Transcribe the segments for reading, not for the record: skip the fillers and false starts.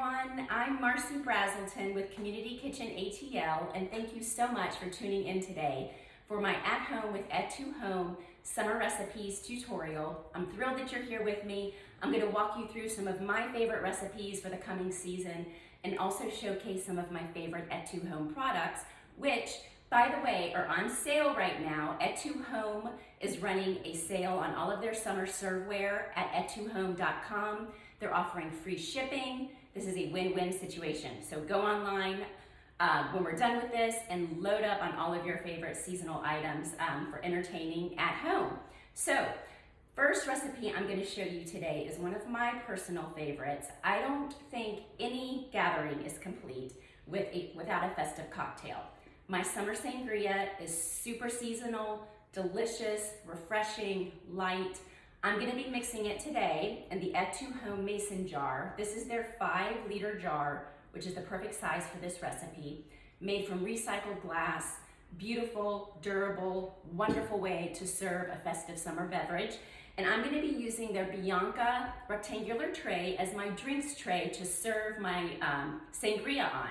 everyone. I'm Marcy Braselton with Community Kitchen ATL, and thank you so much for tuning in today for my At Home with etúHOME Summer Recipes tutorial. I'm thrilled that you're here with me. I'm going to walk you through some of my favorite recipes for the coming season and also showcase some of my favorite etúHOME products, which, by the way, are on sale right now. etúHOME is running a sale on all of their summer serveware at etúHOME.com. They're offering free shipping. This is a win-win situation. So go online when we're done with this and load up on all of your favorite seasonal items for entertaining at home. So first recipe I'm going to show you today is one of my personal favorites. I don't think any gathering is complete without a festive cocktail. My summer sangria is super seasonal, delicious, refreshing, light. I'm going to be mixing it today in the etúHOME mason jar. This is their 5-liter jar, which is the perfect size for this recipe, made from recycled glass. Beautiful, durable, wonderful way to serve a festive summer beverage. And I'm going to be using their Bianca rectangular tray as my drinks tray to serve my sangria on.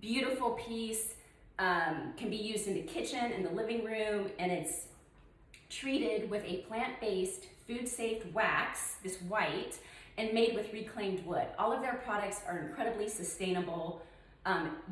Beautiful piece, can be used in the kitchen, in the living room, and it's treated with a plant-based, food-safe wax, this white, and made with reclaimed wood. All of their products are incredibly sustainable,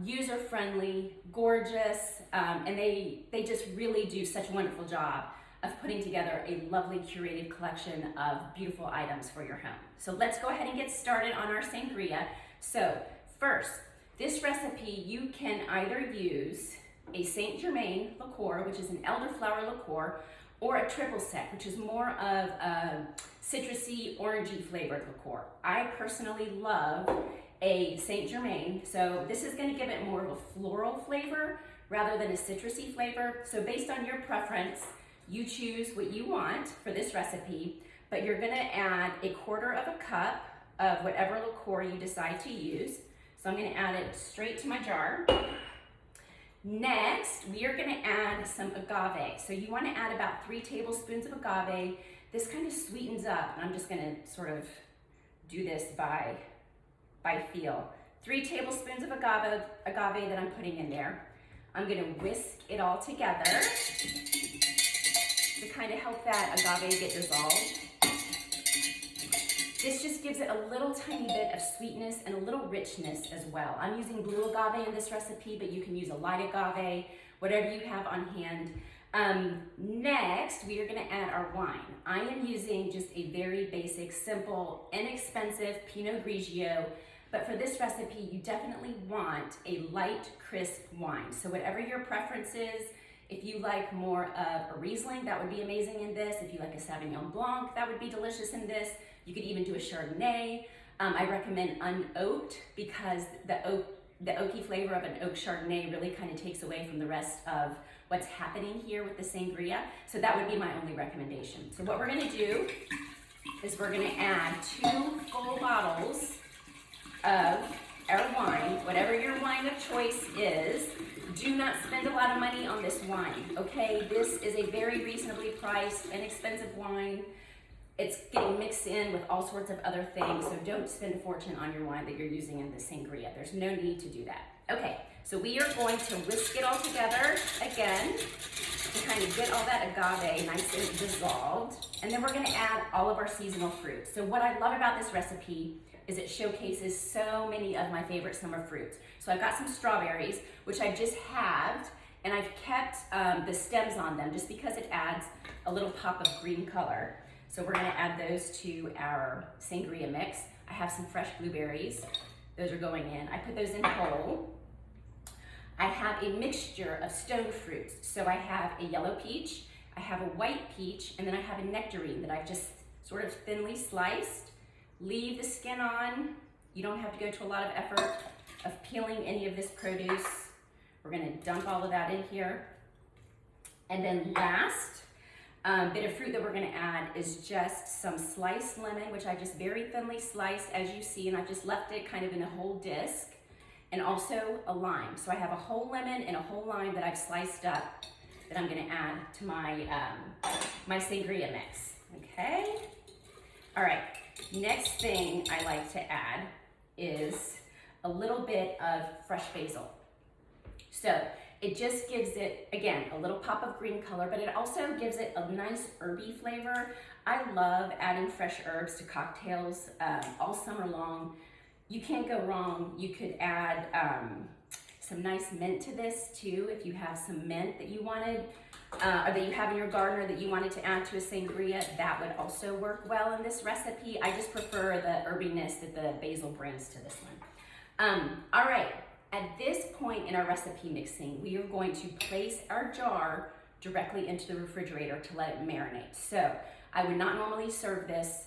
user-friendly, gorgeous, and they just really do such a wonderful job of putting together a lovely curated collection of beautiful items for your home. So let's go ahead and get started on our sangria. So first, this recipe, you can either use a Saint Germain liqueur, which is an elderflower liqueur, or a triple sec, which is more of a citrusy, orangey flavored liqueur. I personally love a Saint Germain, so this is gonna give it more of a floral flavor rather than a citrusy flavor. So based on your preference, you choose what you want for this recipe, but you're gonna add a 1/4 cup of whatever liqueur you decide to use. So I'm gonna add it straight to my jar. Next, we are gonna add some agave. So you wanna add about 3 tablespoons of agave. This kind of sweetens up, and I'm just gonna sort of do this by feel. 3 tablespoons of agave that I'm putting in there. I'm gonna whisk it all together to kind of help that agave get dissolved. This just gives it a little tiny bit of sweetness and a little richness as well. I'm using blue agave in this recipe, but you can use a light agave, whatever you have on hand. Next, we are gonna add our wine. I am using just a very basic, simple, inexpensive Pinot Grigio, but for this recipe, you definitely want a light, crisp wine. So whatever your preference is, if you like more of a Riesling, that would be amazing in this. If you like a Sauvignon Blanc, that would be delicious in this. You could even do a Chardonnay. I recommend unoaked because the oaky flavor of an oak Chardonnay really kind of takes away from the rest of what's happening here with the sangria. So that would be my only recommendation. So what we're gonna do is we're gonna add 2 full bottles of our wine, whatever your wine of choice is. Do not spend a lot of money on this wine, okay? This is a very reasonably priced, inexpensive wine. It's getting mixed in with all sorts of other things, so don't spend a fortune on your wine that you're using in the sangria. There's no need to do that. Okay, so we are going to whisk it all together again to kind of get all that agave nice and dissolved. And then we're gonna add all of our seasonal fruits. So what I love about this recipe is it showcases so many of my favorite summer fruits. So I've got some strawberries, which I've just halved, and I've kept the stems on them just because it adds a little pop of green color. So we're gonna add those to our sangria mix. I have some fresh blueberries. Those are going in. I put those in whole. I have a mixture of stone fruits. So I have a yellow peach, I have a white peach, and then I have a nectarine that I've just sort of thinly sliced. Leave the skin on. You don't have to go to a lot of effort of peeling any of this produce. We're gonna dump all of that in here. And then last, bit of fruit that we're gonna add is just some sliced lemon, which I just very thinly sliced, as you see, and I just left it kind of in a whole disc, and also a lime. So I have a whole lemon and a whole lime that I've sliced up that I'm gonna add to my, my sangria mix, okay? All right, next thing I like to add is a little bit of fresh basil. So it just gives it, again, a little pop of green color, but it also gives it a nice herby flavor. I love adding fresh herbs to cocktails all summer long. You can't go wrong. You could add some nice mint to this too, if you have some mint that you wanted, or that you have in your garden, or that you wanted to add to a sangria, that would also work well in this recipe. I just prefer the herbiness that the basil brings to this one. All right, at this point in our recipe mixing, we are going to place our jar directly into the refrigerator to let it marinate. So I would not normally serve this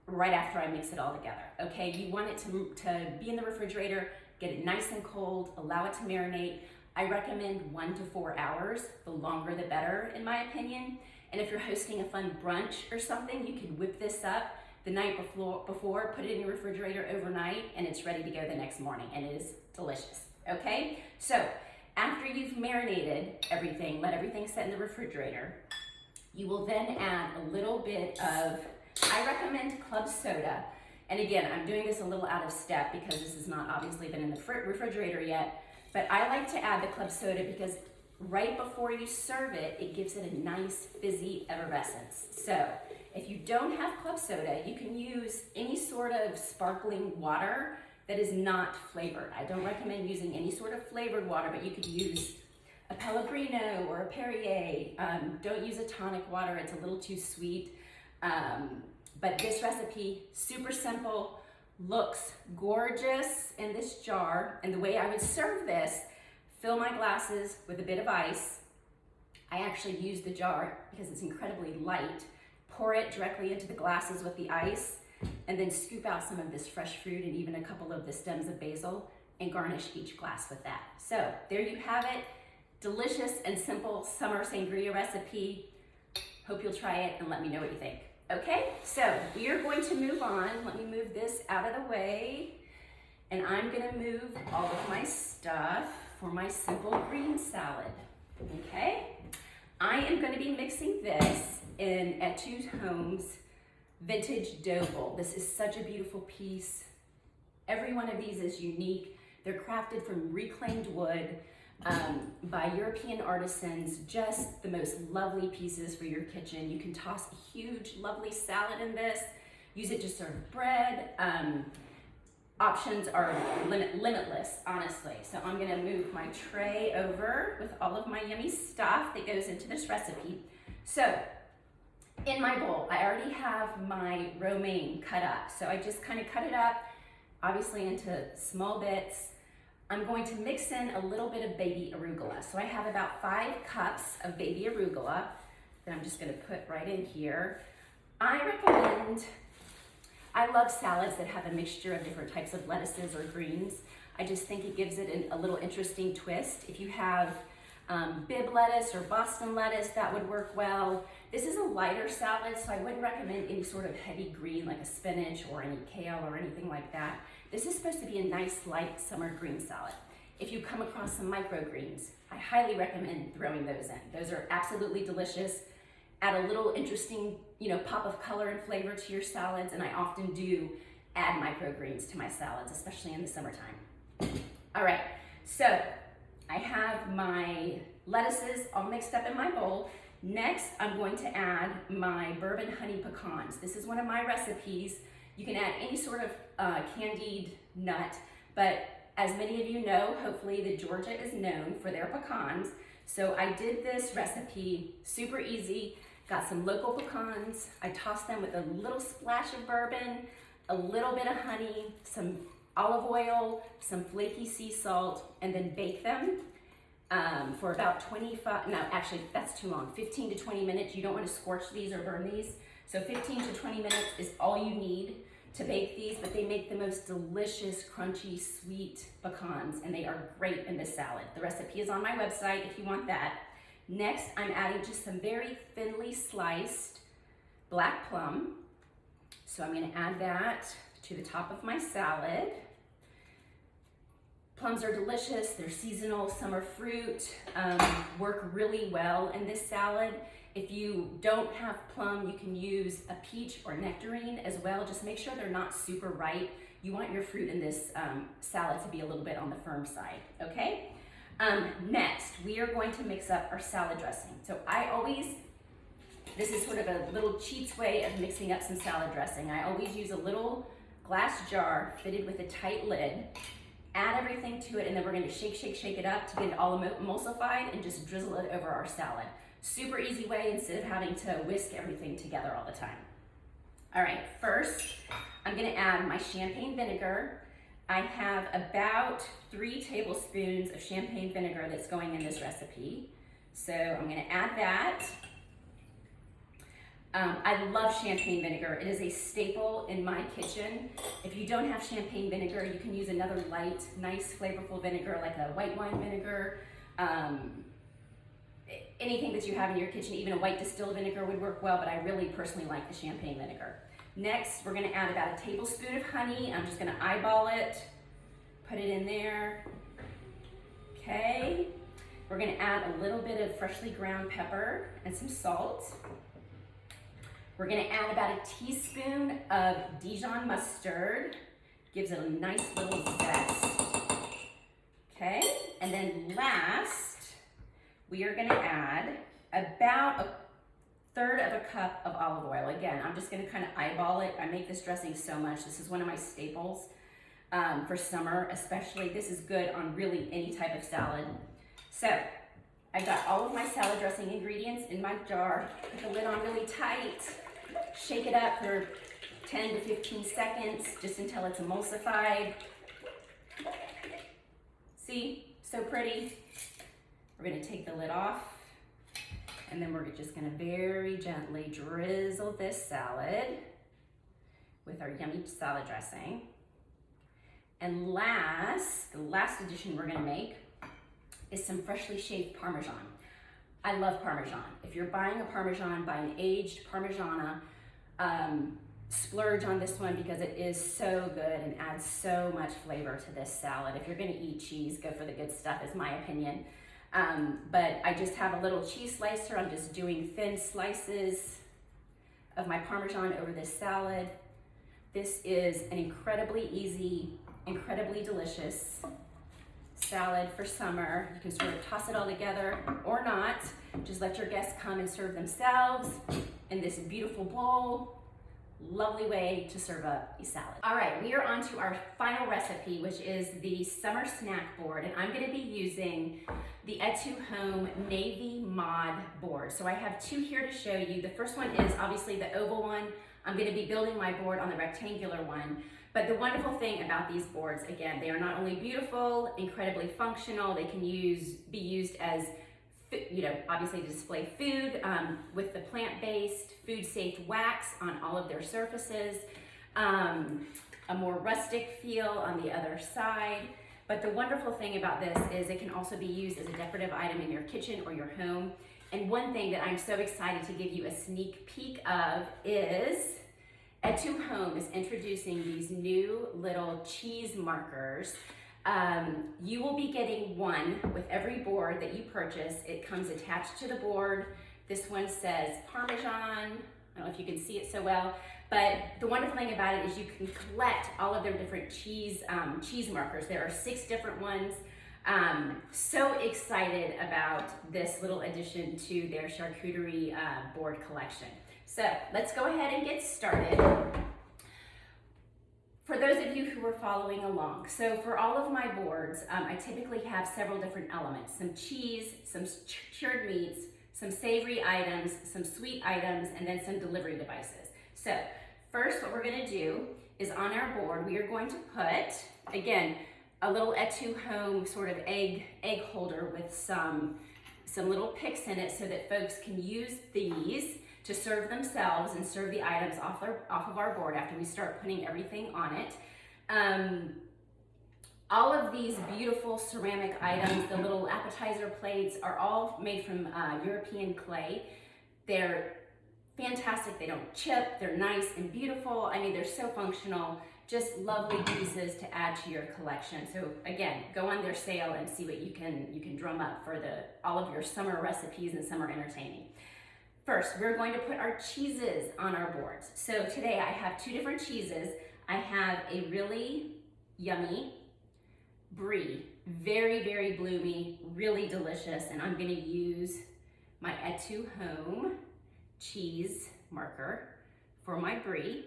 right after I mix it all together, okay? You want it to be in the refrigerator, get it nice and cold, allow it to marinate. I recommend 1 to 4 hours. The longer the better, in my opinion. And if you're hosting a fun brunch or something, you can whip this up the night before, put it in your refrigerator overnight, and it's ready to go the next morning, and it is delicious, okay? So after you've marinated everything, let everything set in the refrigerator, you will then add a little bit of, I recommend club soda. And again, I'm doing this a little out of step because this has not obviously been in the refrigerator yet, but I like to add the club soda because right before you serve it, it gives it a nice fizzy effervescence. So if you don't have club soda, you can use any sort of sparkling water that is not flavored. I don't recommend using any sort of flavored water, but you could use a Pellegrino or a Perrier. Don't use a tonic water, it's a little too sweet. But this recipe, super simple, looks gorgeous in this jar. And the way I would serve this, fill my glasses with a bit of ice. I actually use the jar because it's incredibly light. Pour it directly into the glasses with the ice, and then scoop out some of this fresh fruit and even a couple of the stems of basil and garnish each glass with that. So there you have it. Delicious and simple summer sangria recipe. Hope you'll try it and let me know what you think. Okay, so we are going to move on. Let me move this out of the way. And I'm gonna move all of my stuff for my simple green salad, okay? I am gonna be mixing this in etúHOME's vintage dough bowl. This is such a beautiful piece. Every one of these is unique. They're crafted from reclaimed wood by European artisans, just the most lovely pieces for your kitchen. You can toss a huge, lovely salad in this, use it to serve bread. Options are limitless, honestly. So I'm gonna move my tray over with all of my yummy stuff that goes into this recipe. So in my bowl, I already have my romaine cut up. So I just kind of cut it up, obviously into small bits. I'm going to mix in a little bit of baby arugula. So I have about 5 cups of baby arugula that I'm just gonna put right in here. I love salads that have a mixture of different types of lettuces or greens. I just think it gives it a little interesting twist. If you have Bib lettuce or Boston lettuce, that would work well. This is a lighter salad, so I wouldn't recommend any sort of heavy green like a spinach or any kale or anything like that. This is supposed to be a nice light summer green salad. If you come across some microgreens, I highly recommend throwing those in. Those are absolutely delicious. Add a little interesting, pop of color and flavor to your salads, and I often do add microgreens to my salads, especially in the summertime. All right, so I have my lettuces all mixed up in my bowl. Next, I'm going to add my bourbon honey pecans. This is one of my recipes. You can add any sort of candied nut, but as many of you know, hopefully that Georgia is known for their pecans. So I did this recipe, super easy. Got some local pecans. I tossed them with a little splash of bourbon, a little bit of honey, some olive oil, some flaky sea salt, and then bake them for about 15 to 20 minutes. You don't want to scorch these or burn these. So 15 to 20 minutes is all you need to bake these, but they make the most delicious, crunchy, sweet pecans, and they are great in this salad. The recipe is on my website if you want that. Next, I'm adding just some very thinly sliced black plum. So I'm gonna add that to the top of my salad. Plums are delicious, they're seasonal summer fruit, work really well in this salad. If you don't have plum, you can use a peach or nectarine as well. Just make sure they're not super ripe. you want your fruit in this salad to be a little bit on the firm side, okay? Next, we are going to mix up our salad dressing. So this is sort of a little cheats way of mixing up some salad dressing. I always use a little glass jar fitted with a tight lid, add everything to it, and then we're gonna shake it up to get it all emulsified and just drizzle it over our salad. Super easy way instead of having to whisk everything together all the time. All right, first, I'm gonna add my champagne vinegar. I have about 3 tablespoons of champagne vinegar that's going in this recipe. So I'm gonna add that. I love champagne vinegar. It is a staple in my kitchen. If you don't have champagne vinegar, you can use another light, nice, flavorful vinegar like a white wine vinegar. Anything that you have in your kitchen, even a white distilled vinegar would work well, but I really personally like the champagne vinegar. Next, we're gonna add about a tablespoon of honey. I'm just gonna eyeball it, put it in there. Okay. We're gonna add a little bit of freshly ground pepper and some salt. We're gonna add about a teaspoon of Dijon mustard. Gives it a nice little zest. Okay, and then last, we are gonna add about a third of a cup of olive oil. Again, I'm just gonna kind of eyeball it. I make this dressing so much. This is one of my staples for summer, especially. This is good on really any type of salad. So, I've got all of my salad dressing ingredients in my jar. Put the lid on really tight. Shake it up for 10 to 15 seconds, just until it's emulsified. See, so pretty. We're gonna take the lid off, and then we're just gonna very gently drizzle this salad with our yummy salad dressing. And the last addition we're gonna make is some freshly shaved Parmesan. I love Parmesan. If you're buying a Parmesan, buy an aged Parmigiana. Splurge on this one because it is so good and adds so much flavor to this salad. If you're gonna eat cheese, go for the good stuff is my opinion. But I just have a little cheese slicer. I'm just doing thin slices of my Parmesan over this salad. This is an incredibly easy, incredibly delicious salad for summer. You can sort of toss it all together or not. Just let your guests come and serve themselves in this beautiful bowl. Lovely way to serve up a salad. All right, we are on to our final recipe, which is the summer snack board. And I'm gonna be using the etúHOME Navy Mod board. So I have 2 here to show you. The first one is obviously the oval one. I'm gonna be building my board on the rectangular one. But the wonderful thing about these boards, again, they are not only beautiful, incredibly functional, they can be used as, obviously to display food with the plant-based, food-safe wax on all of their surfaces, a more rustic feel on the other side. But the wonderful thing about this is it can also be used as a decorative item in your kitchen or your home. And one thing that I'm so excited to give you a sneak peek of is etúHOME is introducing these new little cheese markers. You will be getting one with every board that you purchase. It comes attached to the board. This one says Parmesan. I don't know if you can see it so well, but the wonderful thing about it is you can collect all of their different cheese markers. There are 6 different ones. So excited about this little addition to their charcuterie board collection. So let's go ahead and get started. For those of you who are following along, so for all of my boards, I typically have several different elements, some cheese, some cured meats, some savory items, some sweet items, and then some delivery devices. So first what we're gonna do is on our board, we are going to put, again, a little etúHOME sort of egg holder with some little picks in it so that folks can use these to serve themselves and serve the items off of our board after we start putting everything on it. All of these beautiful ceramic items, the little appetizer plates, are all made from European clay. They're fantastic, they don't chip, they're nice and beautiful. I mean, they're so functional, just lovely pieces to add to your collection. So again, go on their sale and see what you can drum up for all of your summer recipes and summer entertaining. First, we're going to put our cheeses on our boards. So today I have 2 different cheeses. I have a really yummy brie, very, very bloomy, really delicious, and I'm gonna use my etúHOME cheese marker for my brie.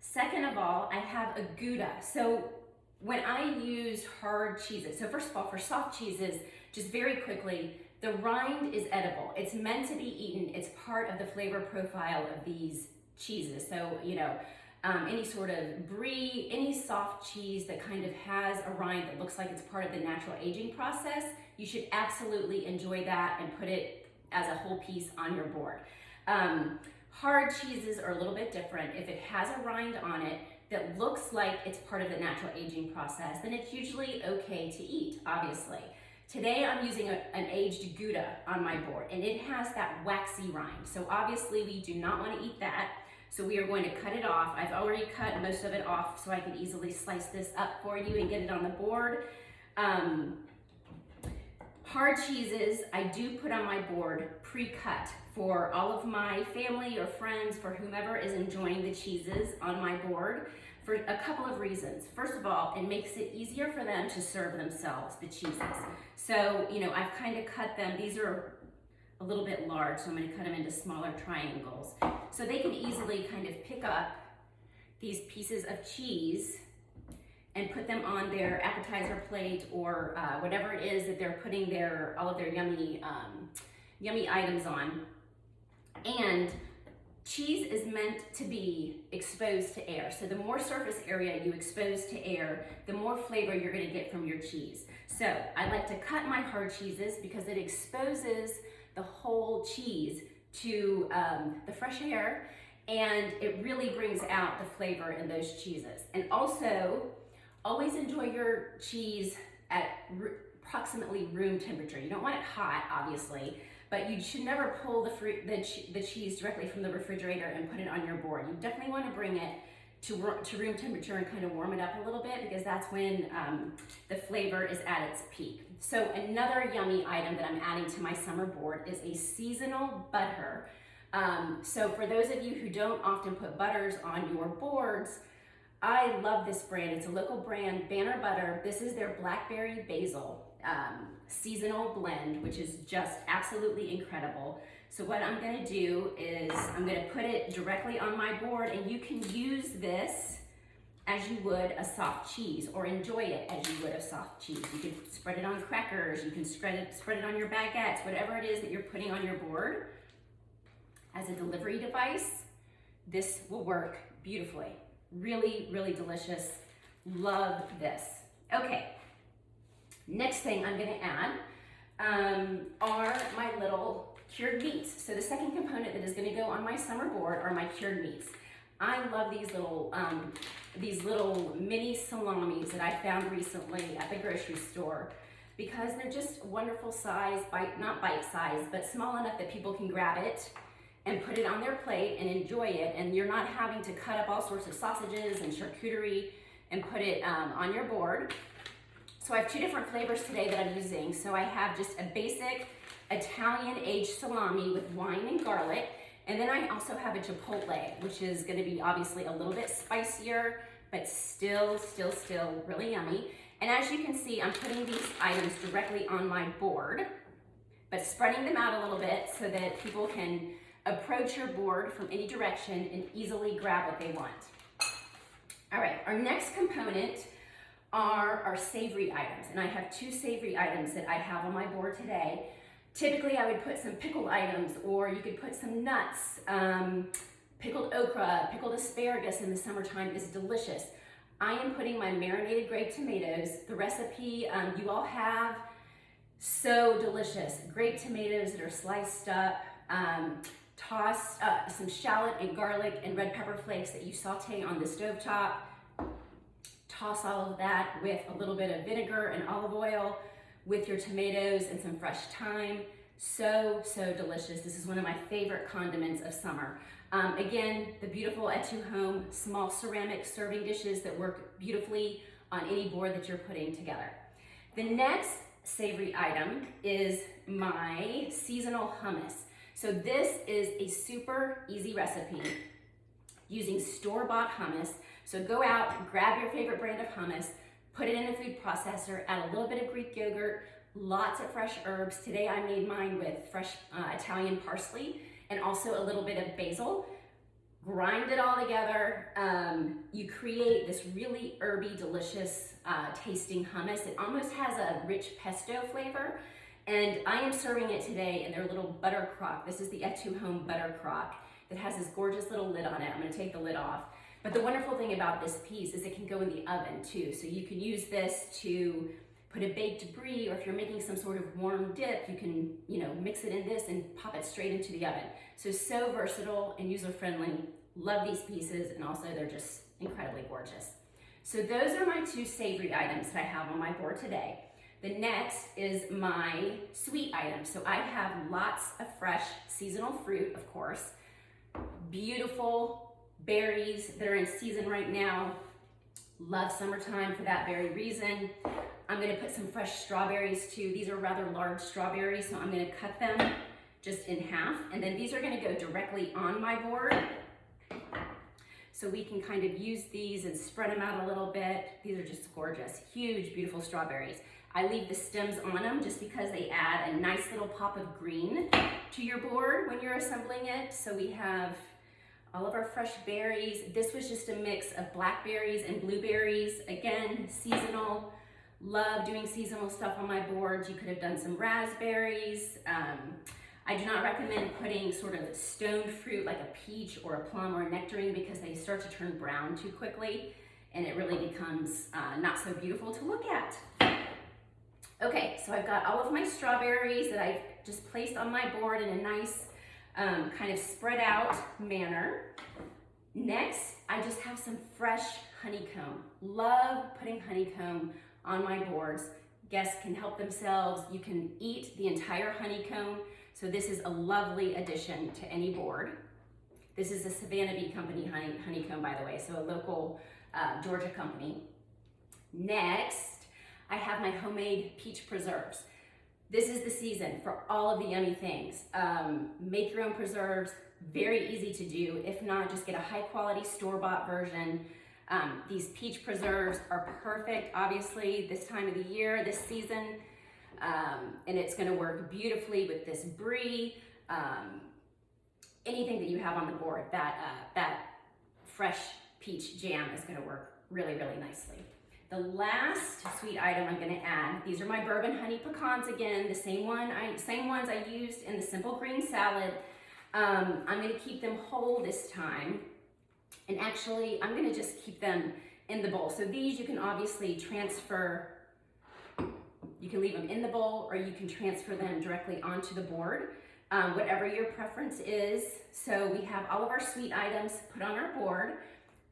Second of all, I have a Gouda. So when I use hard cheeses, so first of all, for soft cheeses, just very quickly, the rind is edible. It's meant to be eaten. It's part of the flavor profile of these cheeses. So, you know, any sort of brie, any soft cheese that kind of has a rind that looks like it's part of the natural aging process, you should absolutely enjoy that and put it as a whole piece on your board. Hard cheeses are a little bit different. If it has a rind on it that looks like it's part of the natural aging process, then it's usually okay to eat, obviously. Today I'm using an aged Gouda on my board, and it has that waxy rind. So obviously we do not want to eat that. So we are going to cut it off. I've already cut most of it off so I can easily slice this up for you and get it on the board. Hard cheeses, I do put on my board pre-cut for all of my family or friends, for whomever is enjoying the cheeses on my board, for a couple of reasons. First of all, it makes it easier for them to serve themselves, the cheeses. So, you know, I've kind of cut them. These are a little bit large, so I'm going to cut them into smaller triangles. So they can easily kind of pick up these pieces of cheese and put them on their appetizer plate or whatever it is that they're putting all of their yummy items on. And cheese is meant to be exposed to air. So the more surface area you expose to air, the more flavor you're going to get from your cheese. So I like to cut my hard cheeses because it exposes the whole cheese to the fresh air, and it really brings out the flavor in those cheeses. And also, always enjoy your cheese at approximately room temperature. You don't want it hot, obviously, but you should never pull the cheese directly from the refrigerator and put it on your board. You definitely want to bring it to room temperature and kind of warm it up a little bit, because that's when the flavor is at its peak. So another yummy item that I'm adding to my summer board is a seasonal butter. So for those of you who don't often put butters on your boards, I love this brand. It's a local brand, Banner Butter. This is their blackberry basil seasonal blend, which is just absolutely incredible. So what I'm gonna do is I'm gonna put it directly on my board, and you can use this as you would a soft cheese, or enjoy it as you would a soft cheese. You can spread it on crackers, you can spread it on your baguettes, whatever it is that you're putting on your board. As a delivery device, this will work beautifully. Really, really delicious. Love this. Okay, next thing I'm gonna add are my little cured meats. So the second component that is gonna go on my summer board are my cured meats. I love these little mini salamis that I found recently at the grocery store, because they're just wonderful size, not bite size, but small enough that people can grab it and put it on their plate and enjoy it, and you're not having to cut up all sorts of sausages and charcuterie and put it on your board. So I have two different flavors today that I'm using. So I have just a basic Italian aged salami with wine and garlic, and then I also have a chipotle, which is gonna be obviously a little bit spicier, but still really yummy. And as you can see, I'm putting these items directly on my board, but spreading them out a little bit so that people can approach your board from any direction and easily grab what they want. All right, our next component are our savory items, and I have two savory items that I have on my board today. Typically, I would put some pickled items, or you could put some nuts. Pickled okra, pickled asparagus in the summertime is delicious. I am putting my marinated grape tomatoes. The recipe you all have, so delicious. Grape tomatoes that are sliced up, toss some shallot and garlic and red pepper flakes that you saute on the stovetop. Toss all of that with a little bit of vinegar and olive oil with your tomatoes and some fresh thyme. So delicious. This is one of my favorite condiments of summer. Again, the beautiful etúHOME small ceramic serving dishes that work beautifully on any board that you're putting together. The next savory item is my seasonal hummus. So this is a super easy recipe. using store-bought hummus. So go out, grab your favorite brand of hummus, put it in a food processor, add a little bit of Greek yogurt, lots of fresh herbs. Today I made mine with fresh Italian parsley and also a little bit of basil. Grind it all together. You create this really herby, delicious tasting hummus. It almost has a rich pesto flavor. And I am serving it today in their little butter crock. This is the etúHOME butter crock that has this gorgeous little lid on it. I'm gonna take the lid off. But the wonderful thing about this piece is it can go in the oven too. So you can use this to put a baked brie, or if you're making some sort of warm dip, you can, mix it in this and pop it straight into the oven. So versatile and user-friendly. Love these pieces, and also they're just incredibly gorgeous. So those are my two savory items that I have on my board today. The next is my sweet items. So I have lots of fresh seasonal fruit, of course, beautiful berries that are in season right now. Love summertime for that very reason. I'm gonna put some fresh strawberries too. These are rather large strawberries, so I'm gonna cut them just in half. And then these are gonna go directly on my board. So we can kind of use these and spread them out a little bit. These are just gorgeous, huge, beautiful strawberries. I leave the stems on them just because they add a nice little pop of green to your board when you're assembling it. So we have all of our fresh berries. This was just a mix of blackberries and blueberries. Again, seasonal. Love doing seasonal stuff on my boards. You could have done some raspberries. I do not recommend putting sort of stoned fruit like a peach or a plum or a nectarine because they start to turn brown too quickly and it really becomes not so beautiful to look at. Okay, so I've got all of my strawberries that I've just placed on my board in a nice kind of spread out manner. Next, I just have some fresh honeycomb. Love putting honeycomb on my boards. Guests can help themselves. You can eat the entire honeycomb. So this is a lovely addition to any board. This is a Savannah Bee Company honeycomb, by the way, so a local Georgia company. Next, I have my homemade peach preserves. This is the season for all of the yummy things. Make your own preserves, very easy to do. If not, just get a high quality store-bought version. These peach preserves are perfect, obviously, this time of the year, this season. And it's gonna work beautifully with this brie, anything that you have on the board. That fresh peach jam is gonna work really, really nicely. The last sweet item I'm gonna add, these are my bourbon honey pecans again, the same ones I used in the simple green salad. I'm gonna keep them whole this time. And actually, I'm gonna just keep them in the bowl. So these you can obviously transfer. You can leave them in the bowl or you can transfer them directly onto the board, whatever your preference is. So we have all of our sweet items put on our board.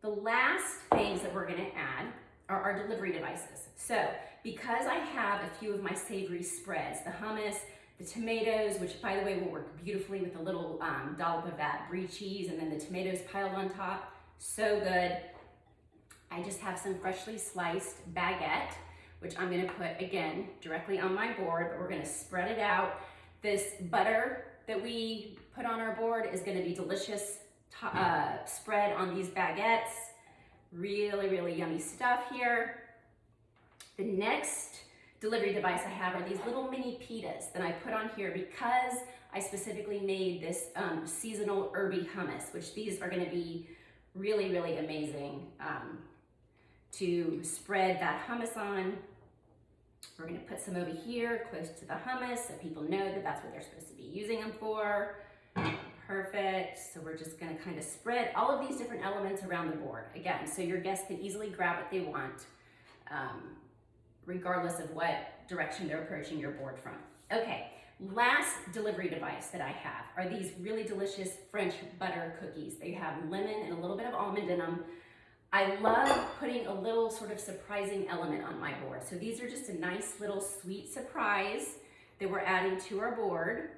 The last things that we're gonna add are our delivery devices. So because I have a few of my savory spreads, the hummus, the tomatoes, which by the way will work beautifully with a little dollop of that brie cheese and then the tomatoes piled on top, so good. I just have some freshly sliced baguette, which I'm gonna put, again, directly on my board, but we're gonna spread it out. This butter that we put on our board is gonna be delicious spread on these baguettes. Really, really yummy stuff here. The next delivery device I have are these little mini pitas that I put on here because I specifically made this seasonal herby hummus, which these are gonna be really, really amazing to spread that hummus on. We're gonna put some over here close to the hummus so people know that that's what they're supposed to be using them for. Perfect. So we're just gonna kind of spread all of these different elements around the board. Again, so your guests can easily grab what they want, regardless of what direction they're approaching your board from. Okay, last delivery device that I have are these really delicious French butter cookies. They have lemon and a little bit of almond in them. I love putting a little sort of surprising element on my board. So these are just a nice little sweet surprise that we're adding to our board.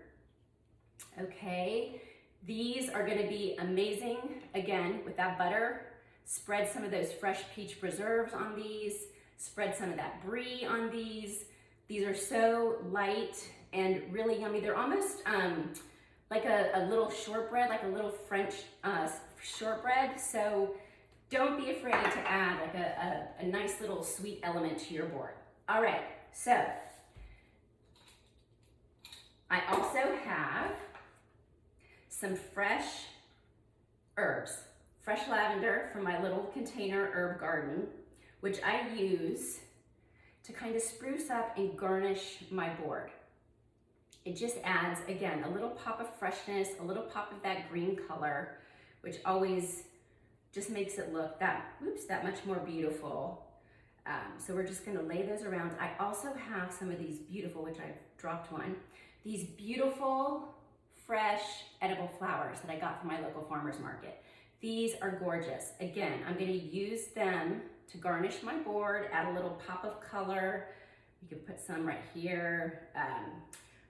Okay, these are gonna be amazing, again, with that butter. Spread some of those fresh peach preserves on these. Spread some of that brie on these. These are so light and really yummy. They're almost like a little shortbread, like a little French shortbread, so don't be afraid to add like a nice little sweet element to your board. All right, so I also have some fresh herbs, fresh lavender from my little container herb garden, which I use to kind of spruce up and garnish my board. It just adds, again, a little pop of freshness, a little pop of that green color, which always just makes it look that much more beautiful. So we're just gonna lay those around. I also have some of these beautiful, which I've dropped one, these beautiful, fresh, edible flowers that I got from my local farmer's market. These are gorgeous. Again, I'm gonna use them to garnish my board, add a little pop of color. You can put some right here.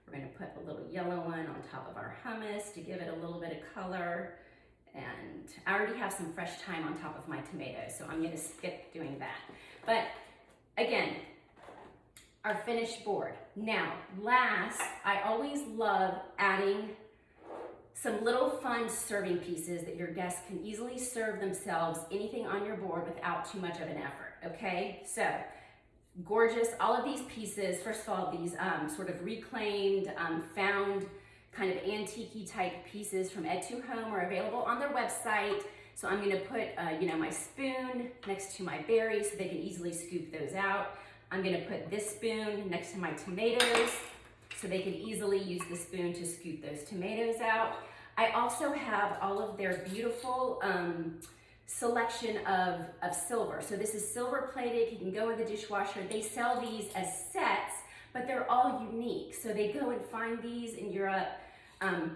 We're gonna put a little yellow one on top of our hummus to give it a little bit of color. And I already have some fresh thyme on top of my tomatoes, so I'm gonna skip doing that. But again, our finished board. Now, last, I always love adding some little fun serving pieces that your guests can easily serve themselves, anything on your board without too much of an effort, okay? So, gorgeous, all of these pieces, first of all, these sort of reclaimed, found kind of antique-y type pieces from etúHOME are available on their website. So I'm gonna put, my spoon next to my berries so they can easily scoop those out. I'm gonna put this spoon next to my tomatoes so they can easily use the spoon to scoop those tomatoes out. I also have all of their beautiful selection of silver. So this is silver plated, you can go in the dishwasher. They sell these as sets, but they're all unique. So they go and find these in Europe,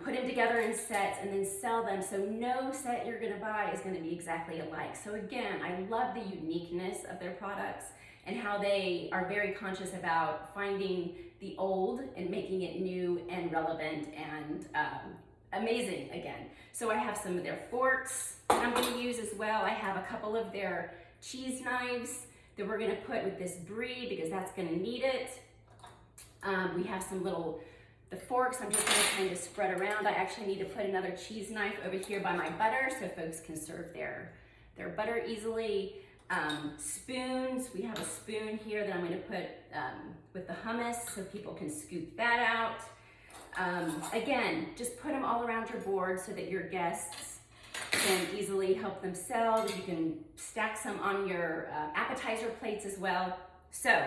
put them together in sets and then sell them. So no set you're gonna buy is gonna be exactly alike. So again, I love the uniqueness of their products and how they are very conscious about finding the old and making it new and relevant and amazing again. So I have some of their forks that I'm gonna use as well. I have a couple of their cheese knives that we're gonna put with this brie because that's gonna need it. We have some the forks I'm just gonna kind of spread around. I actually need to put another cheese knife over here by my butter so folks can serve their butter easily. Spoons, we have a spoon here that I'm gonna put with the hummus so people can scoop that out. Again, just put them all around your board so that your guests can easily help themselves. You can stack some on your appetizer plates as well. So,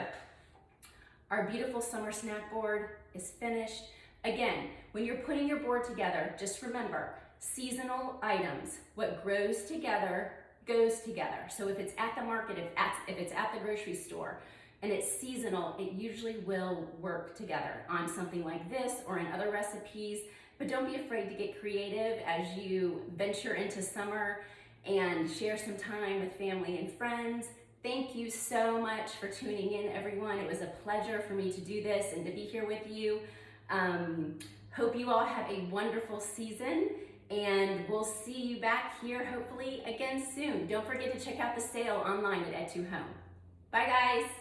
our beautiful summer snack board is finished. Again, when you're putting your board together, just remember, seasonal items, what grows together goes together. So if it's at the market, if it's at the grocery store, and it's seasonal, it usually will work together on something like this or in other recipes. But don't be afraid to get creative as you venture into summer and share some time with family and friends. Thank you so much for tuning in, everyone. It was a pleasure for me to do this and to be here with you. Hope you all have a wonderful season, and we'll see you back here hopefully again soon. Don't forget to check out the sale online at etúHOME. Bye guys.